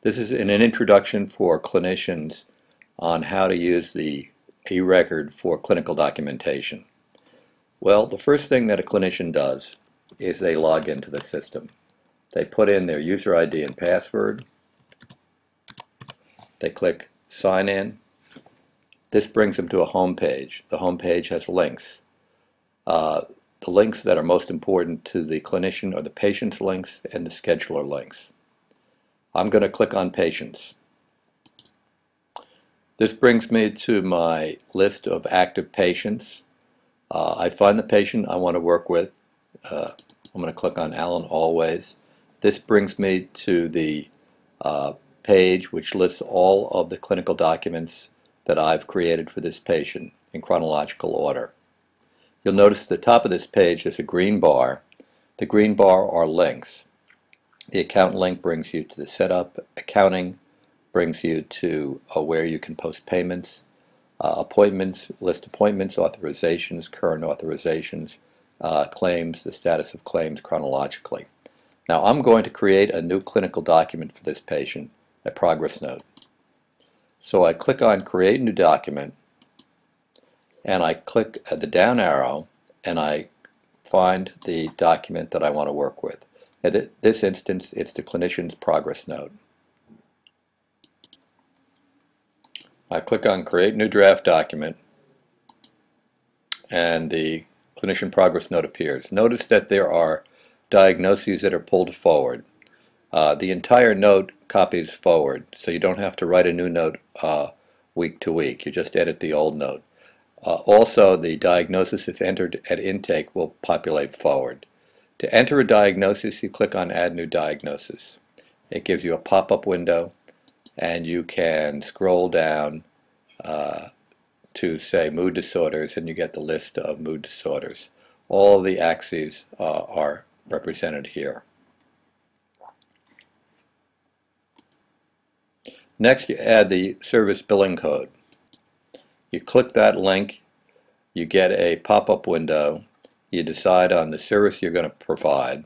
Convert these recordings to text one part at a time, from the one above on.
This is an introduction for clinicians on how to use the eRecord for clinical documentation. Well, the first thing that a clinician does is they log into the system. They put in their user ID and password. They click Sign In. This brings them to a home page. The home page has links. The links that are most important to the clinician are the patient's links and the scheduler links. I'm going to click on Patients. This brings me to my list of active patients. I find the patient I want to work with. I'm going to click on Alan Always. This brings me to the page which lists all of the clinical documents that I've created for this patient in chronological order. You'll notice at the top of this page there's a green bar. The green bar are links. The account link brings you to the setup. Accounting brings you to where you can post payments. Appointments, list appointments, authorizations, current authorizations, claims, the status of claims chronologically. Now I'm going to create a new clinical document for this patient, a progress note. So I click on Create New Document, and I click at the down arrow, and I find the document that I want to work with. In this instance, it's the clinician's progress note. I click on Create New Draft Document, and the clinician progress note appears. Notice that there are diagnoses that are pulled forward. The entire note copies forward, so you don't have to write a new note week to week. You just edit the old note. Also, the diagnosis, if entered at intake, will populate forward. To enter a diagnosis, you click on Add New Diagnosis. It gives you a pop-up window, and you can scroll down to, say, mood disorders, and you get the list of mood disorders. All the axes are represented here. Next, you add the service billing code. You click that link, you get a pop-up window, you decide on the service you're going to provide,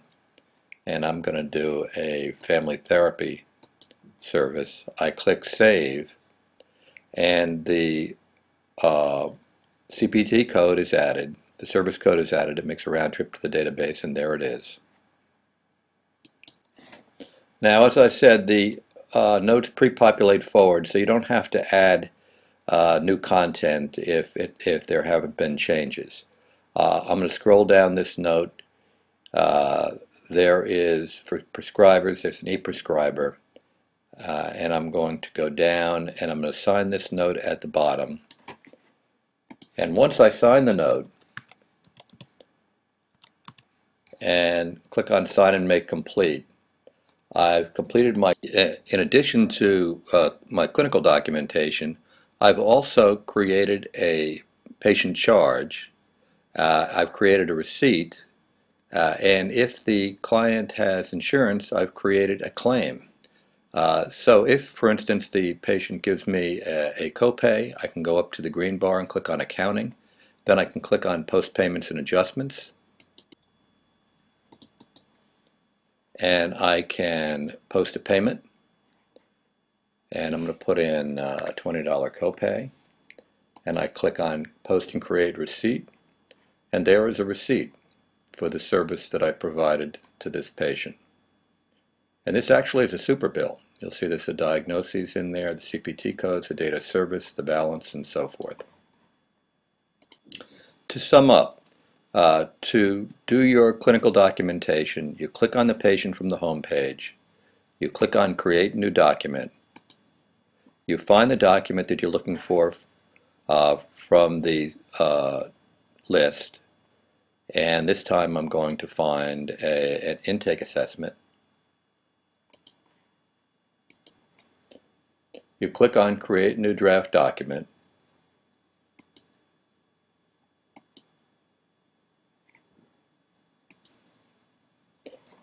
and I'm going to do a family therapy service. I click Save, and the CPT code is added, the service code is added. It makes a round trip to the database, and there it is. Now, as I said, the notes pre-populate forward, so you don't have to add new content if there haven't been changes. I'm going to scroll down this note. There is, for prescribers, there's an e-prescriber, and I'm going to go down, and I'm going to sign this note at the bottom. And once I sign the note and click on Sign and Make Complete, I've completed my, in addition to my clinical documentation, I've also created a patient charge. I've created a receipt, and if the client has insurance, I've created a claim. So if, for instance, the patient gives me a copay, I can go up to the green bar and click on Accounting. Then I can click on Post Payments and Adjustments. And I can post a payment. And I'm going to put in a $20 copay. And I click on Post and Create Receipt. And there is a receipt for the service that I provided to this patient. And this actually is a super bill. You'll see there's the diagnoses in there, the CPT codes, the date of service, the balance, and so forth. To sum up, to do your clinical documentation, you click on the patient from the home page. You click on Create New Document. You find the document that you're looking for from the list. And this time I'm going to find an intake assessment. You click on Create New Draft Document.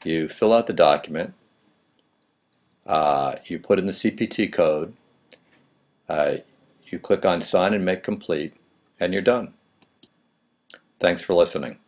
You fill out the document. You put in the CPT code. You click on Sign and Make Complete, and you're done. Thanks for listening.